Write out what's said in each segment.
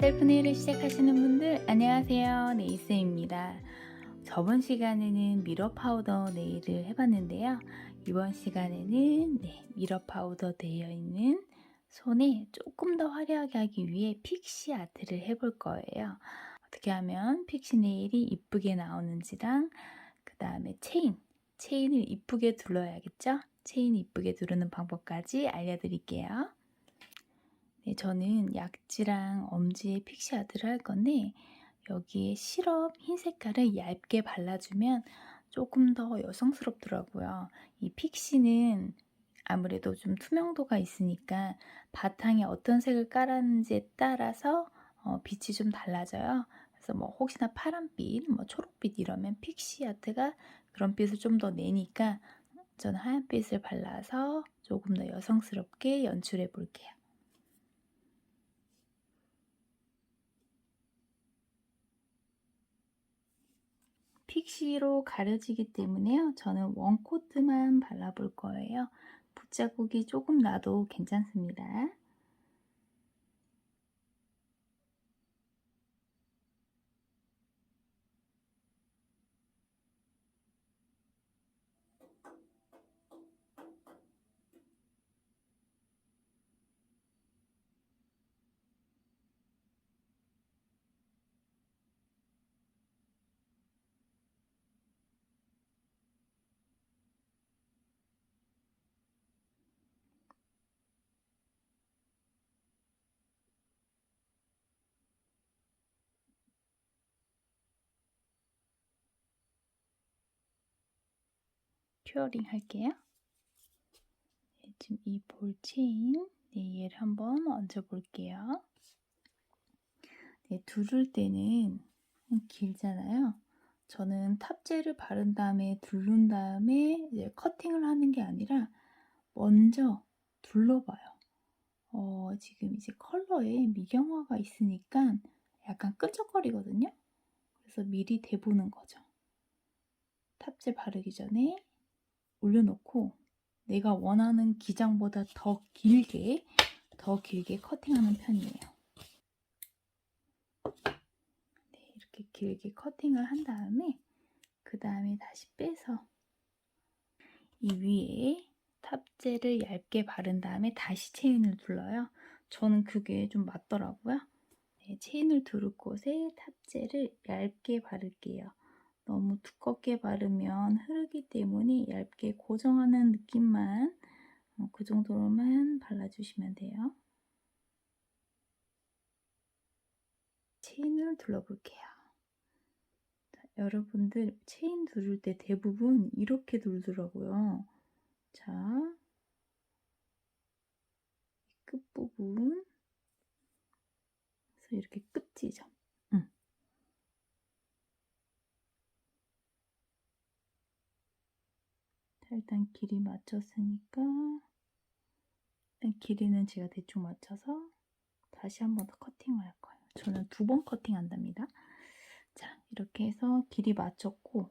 셀프 네일을 시작하시는 분들 안녕하세요, 네이스입니다. 저번 시간에는 미러 파우더 네일을 해봤는데요. 이번 시간에는 미러 파우더 되어 있는 손에 조금 더 화려하게 하기 위해 픽시 아트를 해볼 거예요. 어떻게 하면 픽시 네일이 이쁘게 나오는지랑 그 다음에 체인을 이쁘게 둘러야겠죠? 체인 이쁘게 두르는 방법까지 알려드릴게요. 네, 저는 약지랑 엄지에 픽시 아트를 할 건데 여기에 시럽 흰 색깔을 얇게 발라주면 조금 더 여성스럽더라고요. 이 픽시는 아무래도 좀 투명도가 있으니까 바탕에 어떤 색을 깔았는지에 따라서 빛이 좀 달라져요. 그래서 뭐 혹시나 파란빛, 뭐 초록빛 이러면 픽시 아트가 그런 빛을 좀 더 내니까 저는 하얀빛을 발라서 조금 더 여성스럽게 연출해 볼게요. 픽시로 가려지기 때문에요. 저는 원코트만 발라볼 거예요. 붓자국이 조금 나도 괜찮습니다. 큐어링 할게요. 네, 지금 이 볼 체인 얘를 한번 얹어 볼게요. 네, 두를 때는 길잖아요. 저는 탑젤을 바른 다음에 두른 다음에 이제 커팅을 하는 게 아니라 먼저 둘러봐요. 지금 이제 컬러에 미경화가 있으니까 약간 끈적거리거든요. 그래서 미리 대보는 거죠. 탑재 바르기 전에 올려놓고 내가 원하는 기장보다 더 길게 커팅하는 편이에요. 네, 이렇게 길게 커팅을 한 다음에 그 다음에 다시 빼서 이 위에 탑재를 얇게 바른 다음에 다시 체인을 둘러요. 저는 그게 좀 맞더라고요. 네, 체인을 두를 곳에 탑재를 얇게 바를게요. 너무 두껍게 바르면 흐르기 때문에 얇게 고정하는 느낌만 그 정도로만 발라주시면 돼요. 체인을 둘러볼게요. 자, 여러분들 체인 두를 때 대부분 이렇게 두르더라고요. 자, 끝부분 그래서 이렇게 끝지점. 자, 일단 길이 맞췄으니까 일단 길이는 제가 대충 맞춰서 다시 한 번 더 커팅을 할 거예요. 저는 2번 커팅 한답니다. 자, 이렇게 해서 길이 맞췄고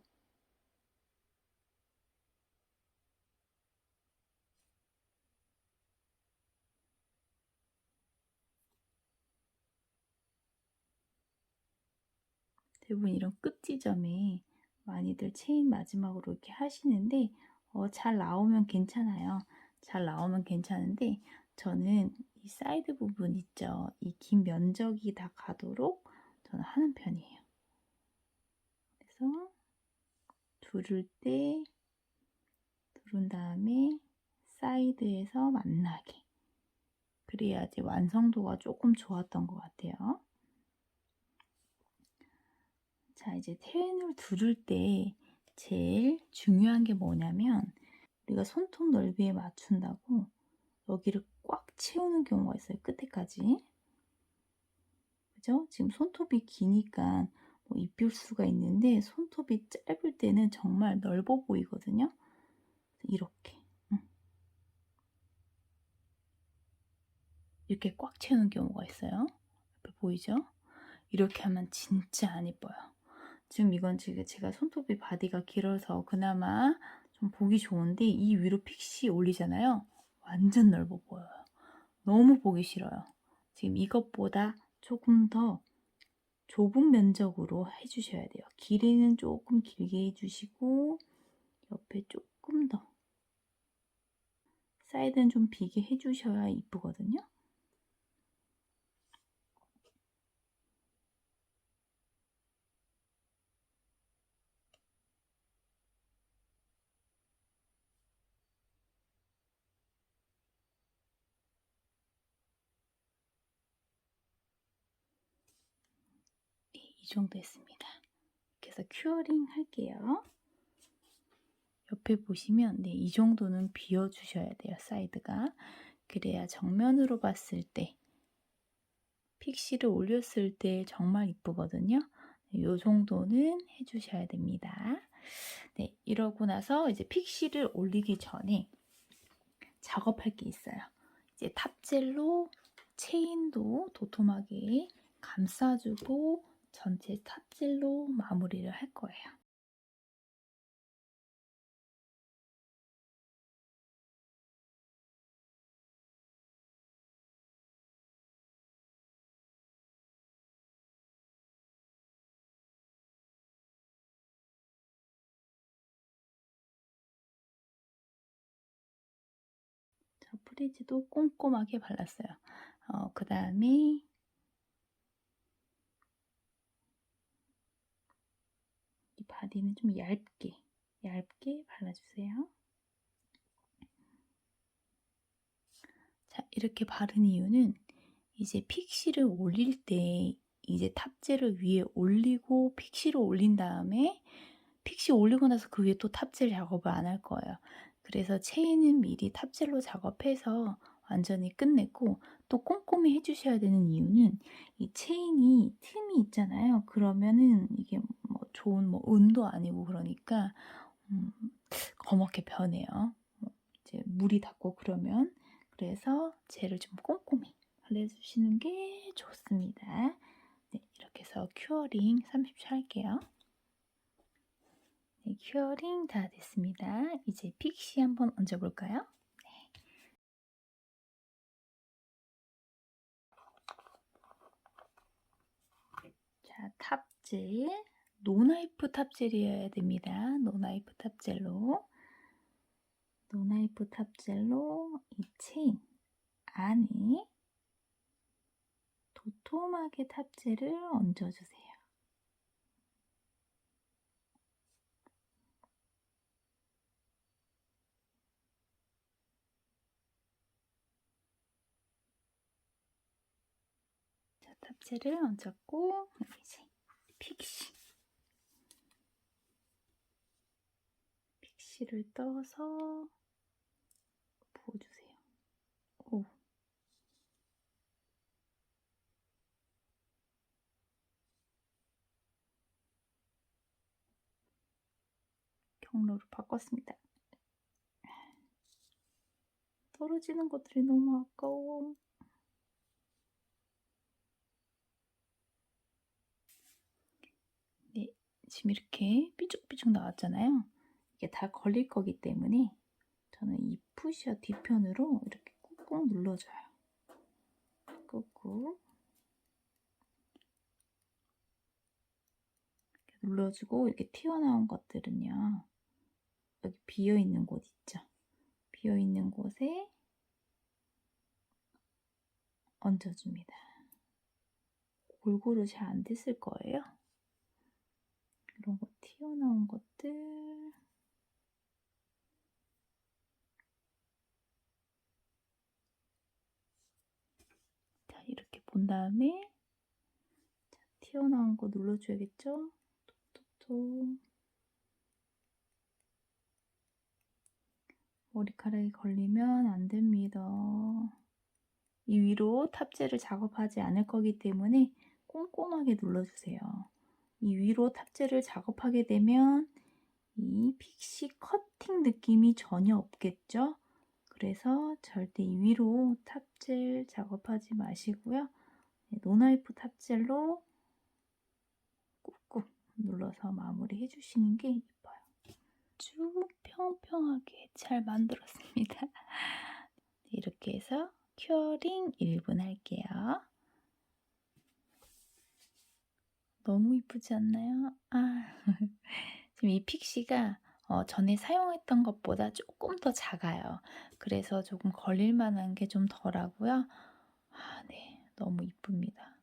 대부분 이런 끝 지점에 많이들 체인 마지막으로 이렇게 하시는데 잘 나오면 괜찮아요. 잘 나오면 괜찮은데 저는 이 사이드 부분 있죠. 이 긴 면적이 다 가도록 저는 하는 편이에요. 그래서 두를 때 두른 다음에 사이드에서 만나게 그래야지 완성도가 조금 좋았던 것 같아요. 자, 이제 테인을 두를 때 제일 중요한 게 뭐냐면 우리가 손톱 넓이에 맞춘다고 여기를 꽉 채우는 경우가 있어요. 끝에까지. 그죠? 지금 손톱이 기니까 뭐 입힐 수가 있는데 손톱이 짧을 때는 정말 넓어 보이거든요. 이렇게. 이렇게 꽉 채우는 경우가 있어요. 옆에 보이죠? 이렇게 하면 진짜 안 이뻐요. 지금 이건 지금 제가 손톱이 바디가 길어서 그나마 좀 보기 좋은데 이 위로 픽시 올리잖아요. 완전 넓어 보여요. 너무 보기 싫어요. 지금 이것보다 조금 더 좁은 면적으로 해주셔야 돼요. 길이는 조금 길게 해주시고 옆에 조금 더 사이드는 좀 비게 해주셔야 이쁘거든요. 네, 이 정도 했습니다. 그래서 큐어링 할게요. 옆에 보시면 네, 이 정도는 비워주셔야 돼요. 사이드가. 그래야 정면으로 봤을 때 픽시를 올렸을 때 정말 이쁘거든요. 이 정도는 해주셔야 됩니다. 네, 이러고 나서 이제 픽시를 올리기 전에 작업할 게 있어요. 이제 탑젤로 체인도 도톰하게 감싸주고 전체 탑젤로 마무리를 할 거예요. 자, 프리즈도 꼼꼼하게 발랐어요. 그 다음에 이 바디는 좀 얇게 발라주세요. 자, 이렇게 바른 이유는 이제 픽시를 올릴 때 이제 탑젤을 위에 올리고 픽시를 올린 다음에 픽시 올리고 나서 그 위에 또 탑젤 작업을 안 할 거예요. 그래서 체인은 미리 탑젤로 작업해서 완전히 끝냈고, 또 꼼꼼히 해주셔야 되는 이유는 이 체인이 틈이 있잖아요. 그러면은 이게 뭐 좋은 뭐 은도 아니고 그러니까 검게 변해요. 이제 물이 닿고 그러면. 그래서 젤을 좀 꼼꼼히 발라주시는 게 좋습니다. 네, 이렇게 해서 큐어링 30초 할게요. 네, 큐어링 다 됐습니다. 이제 픽시 한번 얹어볼까요? 네. 자, 탑젤. 노나이프 탑젤이어야 됩니다. 노나이프 탑젤로. 노나이프 탑젤로 이 체인 안에 도톰하게 탑젤을 얹어주세요. 자, 탑젤을 얹었고 이제 픽시를 떠서 부어주세요. 오. 경로를 바꿨습니다. 떨어지는 것들이 너무 아까워. 네, 지금 이렇게 삐죽삐죽 나왔잖아요. 이게 다 걸릴 거기 때문에 저는 이 푸셔 뒤편으로 이렇게 꾹꾹 눌러줘요. 꾹꾹 이렇게 눌러주고, 이렇게 튀어나온 것들은요, 여기 비어있는 곳 있죠? 비어있는 곳에 얹어줍니다. 골고루 잘 안 됐을 거예요. 이런 거 튀어나온 것들. 자, 이렇게 본 다음에 자, 튀어나온 거 눌러줘야겠죠? 톡톡톡. 머리카락이 걸리면 안 됩니다. 이 위로 탑재를 작업하지 않을 거기 때문에 꼼꼼하게 눌러주세요. 이 위로 탑재를 작업하게 되면 이 픽시 커팅 느낌이 전혀 없겠죠? 그래서 절대 이 위로 탑젤 작업하지 마시고요. 노나이프 탑젤로 꾹꾹 눌러서 마무리 해주시는 게 예뻐요. 아주 평평하게 잘 만들었습니다. 이렇게 해서 큐어링 1분 할게요. 너무 이쁘지 않나요? 지금 이 픽시가 전에 사용했던 것보다 조금 더 작아요. 그래서 조금 걸릴 만한 게 좀 덜하고요. 네. 너무 이쁩니다.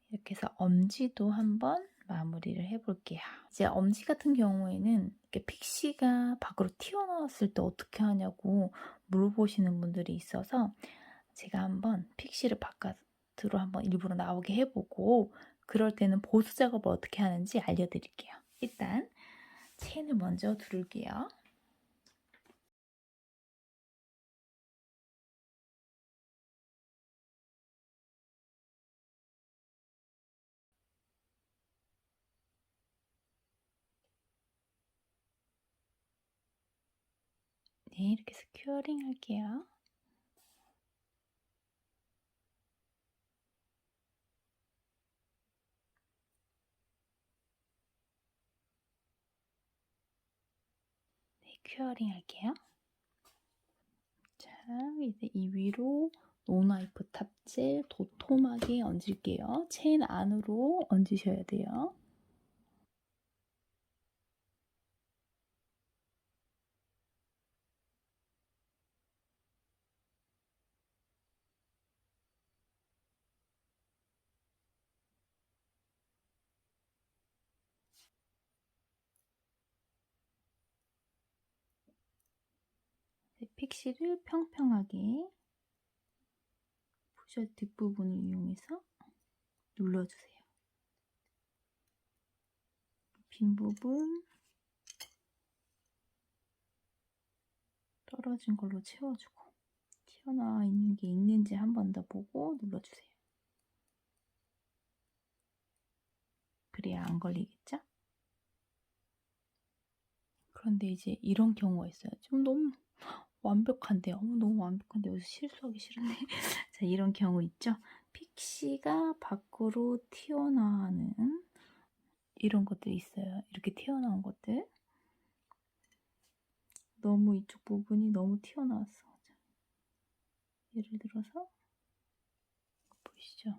이렇게 해서 엄지도 한번 마무리를 해 볼게요. 이제 엄지 같은 경우에는 이렇게 픽시가 밖으로 튀어나왔을 때 어떻게 하냐고 물어보시는 분들이 있어서 제가 한번 픽시를 바깥으로 한번 일부러 나오게 해 보고 그럴 때는 보수 작업을 어떻게 하는지 알려드릴게요. 일단 체인을 먼저 두를게요. 네, 이렇게 스큐어링 할게요. 네, 큐어링 할게요. 자, 이제 이 위로 노나이프 탑재 도톰하게 얹을게요. 체인 안으로 얹으셔야 돼요. 네, 픽시를 평평하게 푸셔 뒷부분을 이용해서 눌러주세요. 빈 부분 떨어진 걸로 채워주고 튀어나와 있는 게 있는지 한 번 더 보고 눌러주세요. 그래야 안 걸리겠죠? 그런데 이제 이런 경우가 있어요. 좀 너무 완벽한데요. 너무 완벽한데 여기서 실수하기 싫은데. 자, 이런 경우 있죠? 픽시가 밖으로 튀어나오는 이런 것들이 있어요. 이렇게 튀어나온 것들. 너무 이쪽 부분이 너무 튀어나왔어. 자, 예를 들어서 보이시죠?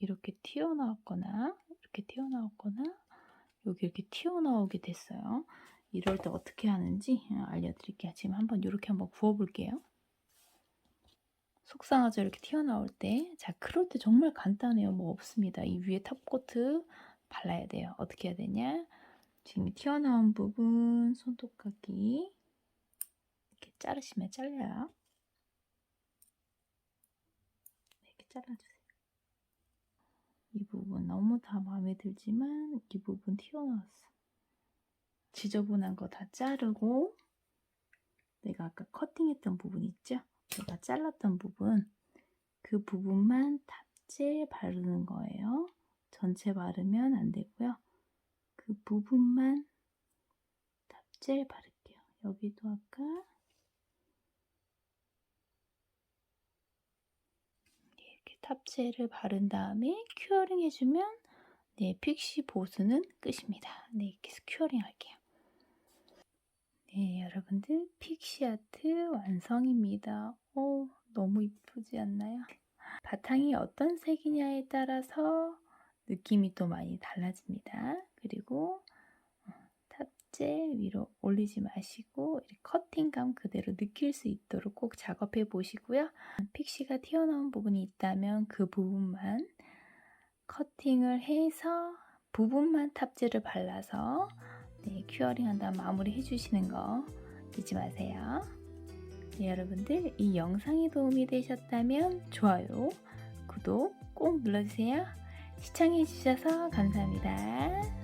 이렇게 튀어나왔거나 이렇게 튀어나왔거나 여기 이렇게 튀어나오게 됐어요. 이럴 때 어떻게 하는지 알려드릴게요. 지금 한번 이렇게 한번 구워볼게요. 속상하죠? 이렇게 튀어나올 때. 자, 그럴 때 정말 간단해요. 뭐 없습니다. 이 위에 탑코트 발라야 돼요. 어떻게 해야 되냐? 지금 튀어나온 부분 손톱깎이 이렇게 자르시면 잘려요. 이렇게 잘라주세요. 이 부분 너무 다 마음에 들지만 이 부분 튀어나왔어. 지저분한 거 다 자르고 내가 아까 커팅했던 부분 있죠? 내가 잘랐던 부분 그 부분만 탑재 바르는 거예요. 전체 바르면 안 되고요. 그 부분만 탑재 바를게요. 여기도 아까 이렇게 탑재를 바른 다음에 큐어링 해주면 네, 픽시 보수는 끝입니다. 네, 이렇게 해서 큐어링 할게요. 네, 여러분들 픽시 아트 완성입니다. 너무 이쁘지 않나요? 바탕이 어떤 색이냐에 따라서 느낌이 또 많이 달라집니다. 그리고 탑재 위로 올리지 마시고 이렇게 커팅감 그대로 느낄 수 있도록 꼭 작업해 보시고요. 픽시가 튀어나온 부분이 있다면 그 부분만 커팅을 해서 부분만 탑재를 발라서 네, 큐어링 한 다음 마무리 해주시는 거 잊지 마세요. 네, 여러분들 이 영상이 도움이 되셨다면 좋아요, 구독 꼭 눌러주세요. 시청해주셔서 감사합니다.